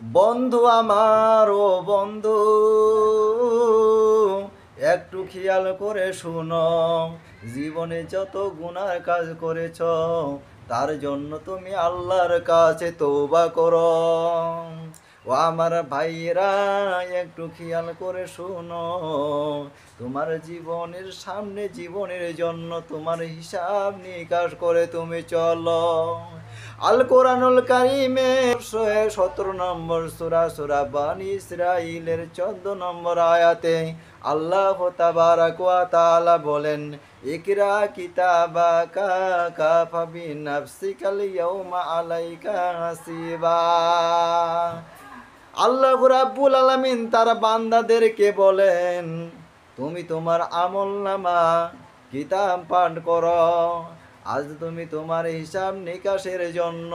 বন্ধু আমার, ও বন্ধু, একটু খেয়াল করে শুনো। জীবনে যত গুনার কাজ করেছ, তার জন্য তুমি আল্লাহর কাছে তওবা করো। ও আমার ভাইয়েরা, একটু খেয়াল করে শুনো। তোমার জীবনের সামনে, জীবনের জন্য তোমার হিসাব নিকাশ করে তুমি চলো। আল কোরআনুল কারিমে 17 নম্বর সূরা, সূরা বনী ইসরাঈলের 14 নম্বর আয়াতে আল্লাহ তাবারাক ওয়া তাআলা বলেন, ইকরা কিতাবাকা কাফা বিনাফসিকাল ইয়াউমা আলাইকা হাসিবা। আল্লাহ রাব্বুল আলামিন তার বান্দাদেরকে বলেন, তুমি তোমার আমলনামা কিতাব পাঠ করো। আজ তুমি তোমার হিসাব নিকাশের জন্য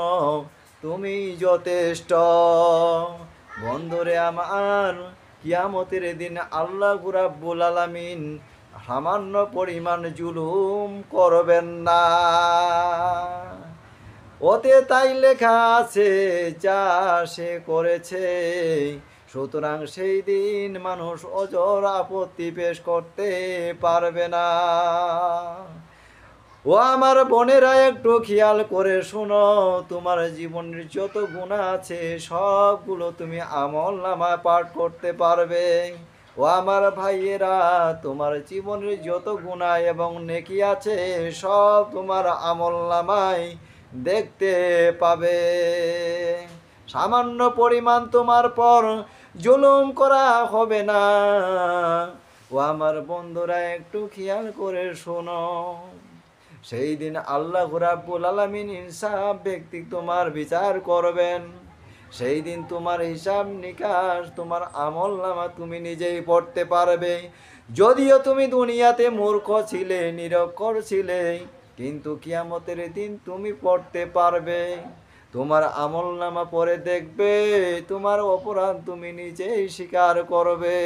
তুমি যথেষ্ট। বন্ধুরে আমার, কিয়ামতের দিন আল্লাহ রাব্বুল আলামিন সামান্য পরিমাণ জুলুম করবেন না। ওতে তাই লেখা আছে, যা সে করেছে। সুতরাং সেই দিন মানুষ ওজর আপত্তি পেশ করতে পারবে না। ও আমার বোনেরা, একটু খেয়াল করে শোনো। তোমার জীবনের যত গুনাহ আছে, সবগুলো তুমি আমলনামায় পাঠ করতে পারবে। ও আমার ভাইয়েরা, তোমার জীবনের যত গুনাহ এবং নেকি আছে, সব তোমার আমলনামায় দেখতে পাবে। সামান্য পরিমাণ তোমার পর জুলুম করা হবে না। ও আমার বন্ধুরা, একটু খেয়াল করে শোনো। সেই দিন আল্লাহ রাব্বুল আলামিন ইনসাফ ব্যক্তি তোমার বিচার করবেন। সেই দিন তোমার হিসাব নিকাশ, তোমার আমলনামা তুমি নিজেই পড়তে পারবে। যদিও তুমি দুনিয়াতে মূর্খ ছিলে, নিরক্ষর ছিলে, কিন্তু কিয়ামতের দিন তুমি পড়তে পারবে। তোমার আমলনামা পড়ে দেখবে, তোমার অপরাধ তুমি নিজেই স্বীকার করবে।